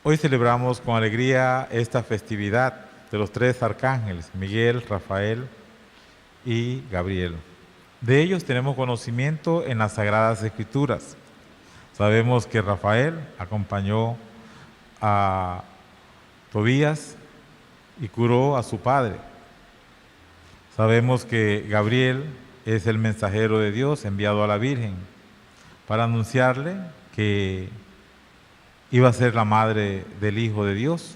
Hoy celebramos con alegría esta festividad de los tres arcángeles, Miguel, Rafael y Gabriel. De ellos tenemos conocimiento en las Sagradas Escrituras. Sabemos que Rafael acompañó a Tobías y curó a su padre. Sabemos que Gabriel es el mensajero de Dios enviado a la Virgen para anunciarle que iba a ser la madre del Hijo de Dios.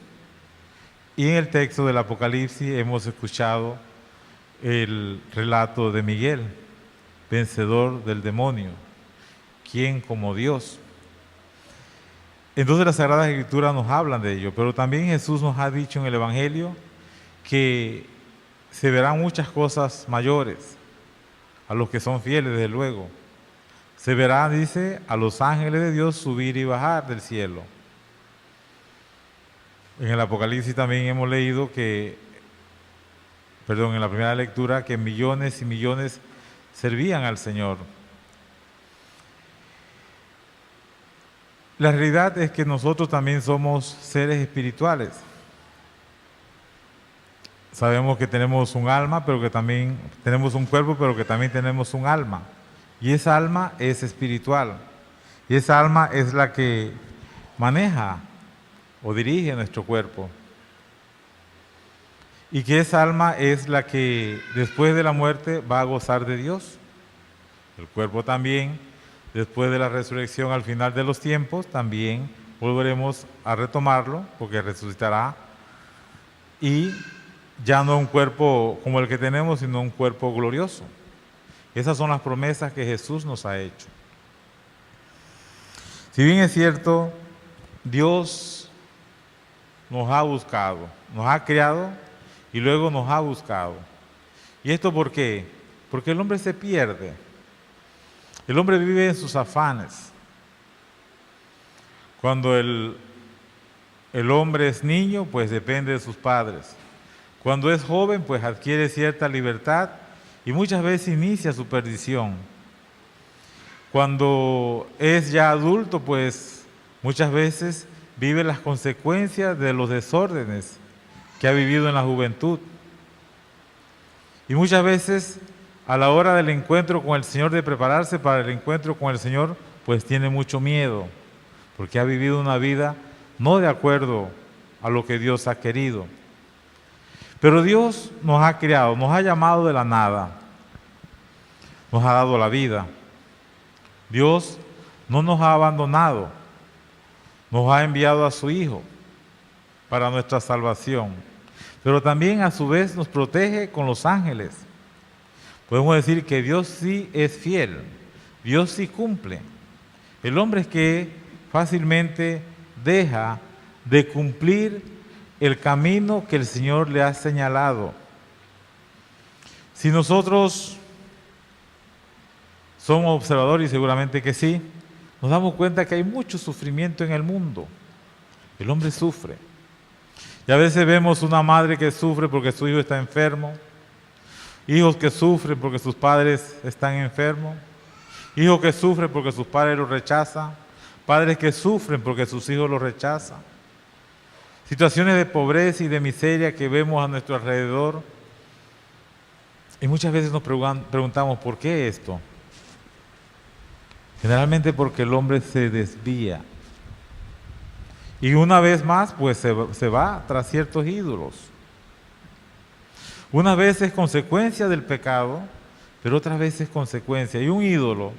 Y en el texto del Apocalipsis hemos escuchado el relato de Miguel, vencedor del demonio, quien como Dios. Entonces las Sagradas Escrituras nos hablan de ello, pero también Jesús nos ha dicho en el Evangelio que se verán muchas cosas mayores a los que son fieles, desde luego. Se verá, dice, a los ángeles de Dios subir y bajar del cielo. En el Apocalipsis también hemos leído en la primera lectura, que millones y millones servían al Señor. La realidad es que nosotros también somos seres espirituales. Sabemos que tenemos un alma, pero que también tenemos un cuerpo, pero que también tenemos un alma. Y esa alma es espiritual. Y esa alma es la que maneja o dirige nuestro cuerpo. Y que esa alma es la que después de la muerte va a gozar de Dios. El cuerpo también, después de la resurrección al final de los tiempos, también volveremos a retomarlo, porque resucitará. Y ya no un cuerpo como el que tenemos, sino un cuerpo glorioso. Esas son las promesas que Jesús nos ha hecho. Si bien es cierto, Dios nos ha buscado, nos ha creado y luego nos ha buscado. ¿Y esto por qué? Porque el hombre se pierde. El hombre vive en sus afanes. Cuando el hombre es niño, pues depende de sus padres. Cuando es joven, pues adquiere cierta libertad y muchas veces inicia su perdición. Cuando es ya adulto, pues muchas veces vive las consecuencias de los desórdenes que ha vivido en la juventud. Y muchas veces a la hora del encuentro con el Señor, de prepararse para el encuentro con el Señor, pues tiene mucho miedo, porque ha vivido una vida no de acuerdo a lo que Dios ha querido. Pero Dios nos ha creado, nos ha llamado de la nada, nos ha dado la vida. Dios no nos ha abandonado, nos ha enviado a su Hijo para nuestra salvación, pero también a su vez nos protege con los ángeles. Podemos decir que Dios sí es fiel, Dios sí cumple. El hombre es que fácilmente deja de cumplir el camino que el Señor le ha señalado. Si nosotros somos observadores, y seguramente que sí, nos damos cuenta que hay mucho sufrimiento en el mundo. El hombre sufre. Y a veces vemos una madre que sufre porque su hijo está enfermo, hijos que sufren porque sus padres están enfermos, hijos que sufren porque sus padres los rechazan, padres que sufren porque sus hijos los rechazan. Situaciones de pobreza y de miseria que vemos a nuestro alrededor. Y muchas veces nos preguntamos, ¿por qué esto? Generalmente porque el hombre se desvía. Y una vez más, pues se va tras ciertos ídolos. Una vez es consecuencia del pecado, pero otras veces es consecuencia. Y un ídolo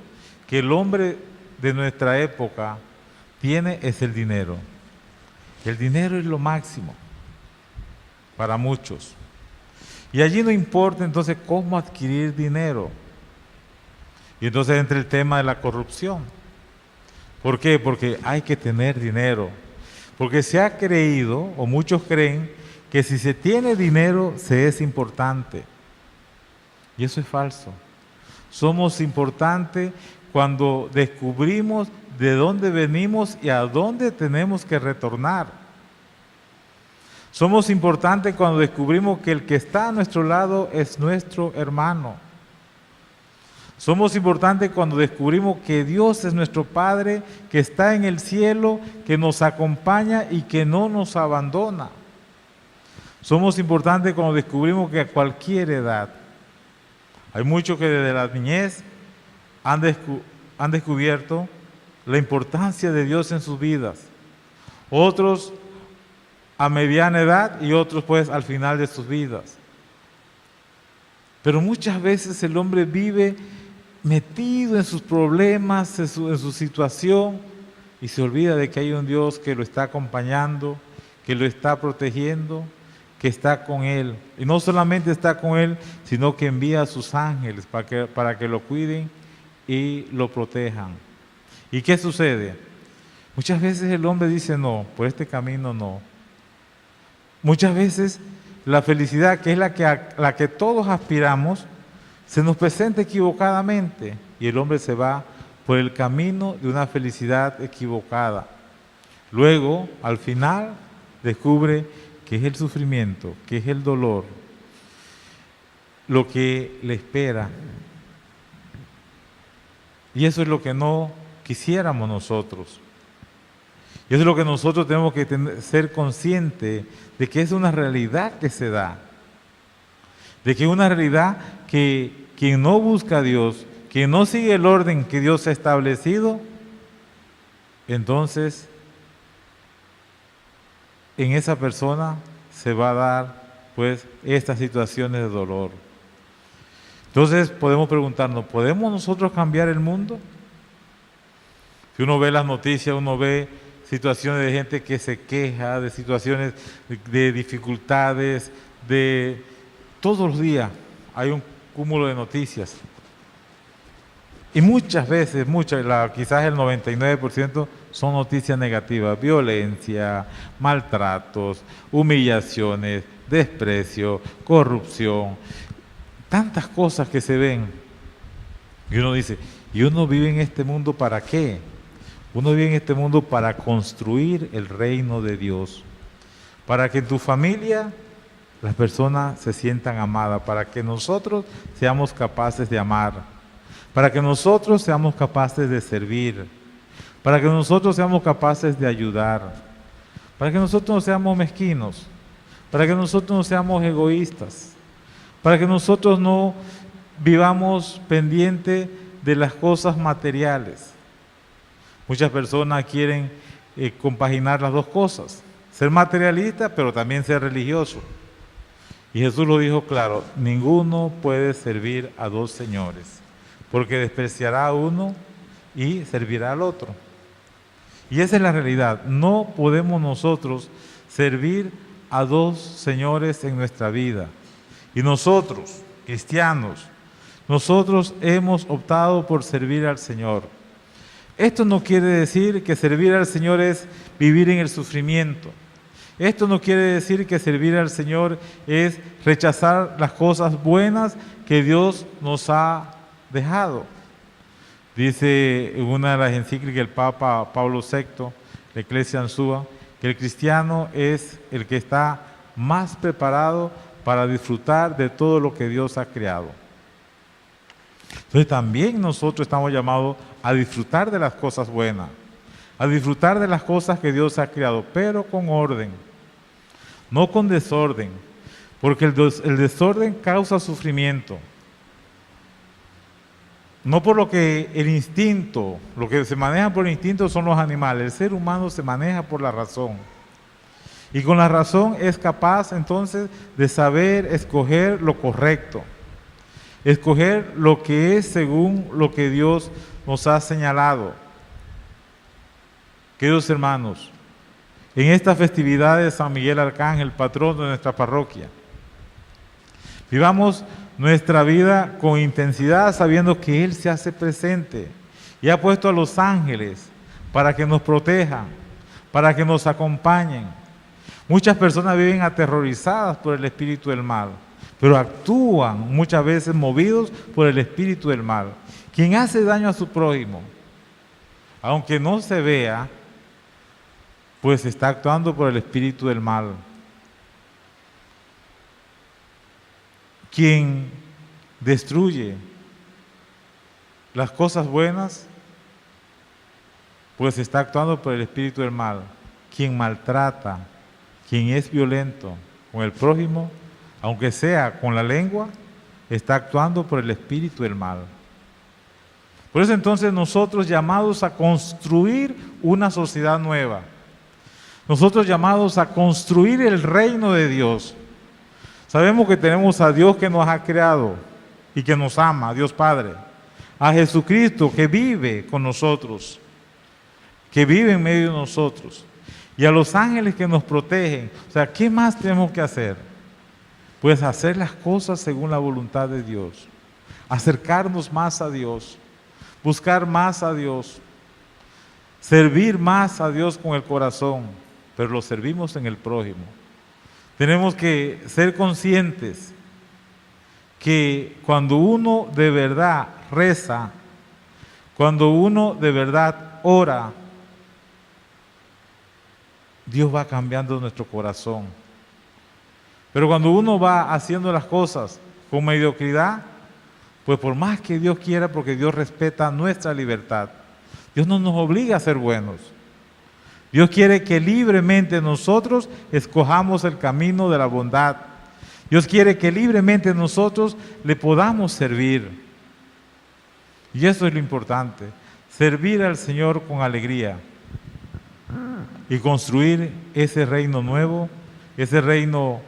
que el hombre de nuestra época tiene es el dinero. El dinero es lo máximo para muchos. Y allí no importa entonces cómo adquirir dinero. Y entonces entra el tema de la corrupción. ¿Por qué? Porque hay que tener dinero. Porque se ha creído, o muchos creen, que si se tiene dinero se es importante. Y eso es falso. Somos importantes cuando descubrimos de dónde venimos y a dónde tenemos que retornar. Somos importantes cuando descubrimos que el que está a nuestro lado es nuestro hermano. Somos importantes cuando descubrimos que Dios es nuestro Padre, que está en el cielo, que nos acompaña y que no nos abandona. Somos importantes cuando descubrimos que a cualquier edad, hay muchos que desde la niñez han descubierto la importancia de Dios en sus vidas. Otros a mediana edad y otros pues al final de sus vidas. Pero muchas veces el hombre vive metido en sus problemas, en su situación, y se olvida de que hay un Dios que lo está acompañando, que lo está protegiendo, que está con él. Y no solamente está con él, sino que envía a sus ángeles para que lo cuiden y lo protejan. ¿Y qué sucede? Muchas veces el hombre dice, no, por este camino no. Muchas veces la felicidad, que es la que todos aspiramos, se nos presenta equivocadamente y el hombre se va por el camino de una felicidad equivocada. Luego, al final, descubre que es el sufrimiento, que es el dolor, lo que le espera. Y eso es lo que no quisiéramos nosotros. Y eso es lo que nosotros tenemos que ser conscientes de que es una realidad que se da. De que es una realidad que quien no busca a Dios, quien no sigue el orden que Dios ha establecido, entonces en esa persona se va a dar pues estas situaciones de dolor. Entonces podemos preguntarnos, ¿podemos nosotros cambiar el mundo? Si uno ve las noticias, uno ve situaciones de gente que se queja, de situaciones de dificultades, de todos los días hay un cúmulo de noticias. Y muchas veces, quizás el 99% son noticias negativas, violencia, maltratos, humillaciones, desprecio, corrupción, tantas cosas que se ven. Y uno dice, ¿y uno vive en este mundo para qué? Uno vive en este mundo para construir el reino de Dios, para que en tu familia las personas se sientan amadas, para que nosotros seamos capaces de amar, para que nosotros seamos capaces de servir, para que nosotros seamos capaces de ayudar, para que nosotros no seamos mezquinos, para que nosotros no seamos egoístas, para que nosotros no vivamos pendiente de las cosas materiales. Muchas personas quieren compaginar las dos cosas, ser materialista pero también ser religioso. Y Jesús lo dijo claro, ninguno puede servir a dos señores, porque despreciará a uno y servirá al otro. Y esa es la realidad, no podemos nosotros servir a dos señores en nuestra vida. Y nosotros, cristianos, nosotros hemos optado por servir al Señor. Esto no quiere decir que servir al Señor es vivir en el sufrimiento. Esto no quiere decir que servir al Señor es rechazar las cosas buenas que Dios nos ha dejado. Dice en una de las encíclicas el Papa Pablo VI, la Ecclesia Sua, que el cristiano es el que está más preparado para disfrutar de todo lo que Dios ha creado. Entonces también nosotros estamos llamados a disfrutar de las cosas buenas, a disfrutar de las cosas que Dios ha creado, pero con orden, no con desorden, porque el desorden causa sufrimiento. No por lo que el instinto, lo que se maneja por el instinto son los animales, el ser humano se maneja por la razón. Y con la razón es capaz entonces de saber escoger lo correcto, escoger lo que es según lo que Dios nos ha señalado. Queridos hermanos, en esta festividad de San Miguel Arcángel, patrono de nuestra parroquia, vivamos nuestra vida con intensidad sabiendo que Él se hace presente y ha puesto a los ángeles para que nos protejan, para que nos acompañen. Muchas personas viven aterrorizadas por el espíritu del mal, pero actúan muchas veces movidos por el espíritu del mal. Quien hace daño a su prójimo, aunque no se vea, pues está actuando por el espíritu del mal. Quien destruye, las cosas buenas, pues está actuando por el espíritu del mal. Quien maltrata, quien es violento con el prójimo, aunque sea con la lengua, está actuando por el espíritu del mal. Por eso entonces nosotros llamados a construir una sociedad nueva, nosotros llamados a construir el reino de Dios. Sabemos que tenemos a Dios que nos ha creado y que nos ama, Dios Padre, a Jesucristo que vive con nosotros, que vive en medio de nosotros, y a los ángeles que nos protegen. O sea, ¿qué más tenemos que hacer? Pues hacer las cosas según la voluntad de Dios, acercarnos más a Dios, buscar más a Dios, servir más a Dios con el corazón, pero lo servimos en el prójimo. Tenemos que ser conscientes que cuando uno de verdad reza, cuando uno de verdad ora, Dios va cambiando nuestro corazón. Pero cuando uno va haciendo las cosas con mediocridad, pues por más que Dios quiera, porque Dios respeta nuestra libertad, Dios no nos obliga a ser buenos. Dios quiere que libremente nosotros escojamos el camino de la bondad. Dios quiere que libremente nosotros le podamos servir. Y eso es lo importante, servir al Señor con alegría y construir ese reino nuevo, ese reino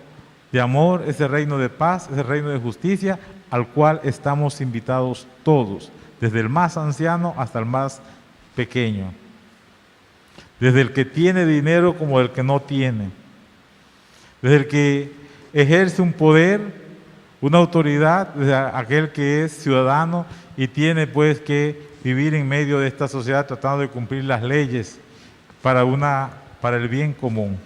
de amor, ese reino de paz, ese reino de justicia, al cual estamos invitados todos, desde el más anciano hasta el más pequeño, desde el que tiene dinero como el que no tiene, desde el que ejerce un poder, una autoridad, desde aquel que es ciudadano y tiene pues que vivir en medio de esta sociedad tratando de cumplir las leyes para el bien común.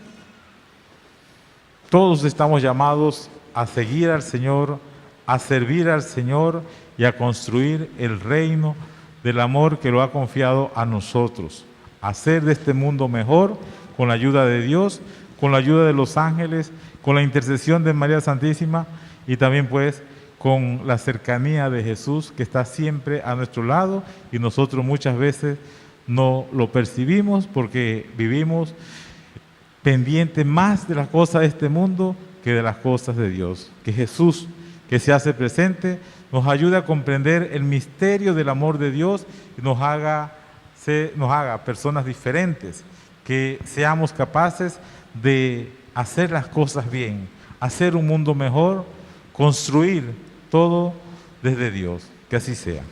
Todos estamos llamados a seguir al Señor, a servir al Señor y a construir el reino del amor que lo ha confiado a nosotros, a hacer de este mundo mejor con la ayuda de Dios, con la ayuda de los ángeles, con la intercesión de María Santísima y también pues con la cercanía de Jesús que está siempre a nuestro lado y nosotros muchas veces no lo percibimos porque vivimos pendientes más de las cosas de este mundo que de las cosas de Dios. Que Jesús, que se hace presente, nos ayude a comprender el misterio del amor de Dios y nos haga personas diferentes, que seamos capaces de hacer las cosas bien, hacer un mundo mejor, construir todo desde Dios. Que así sea.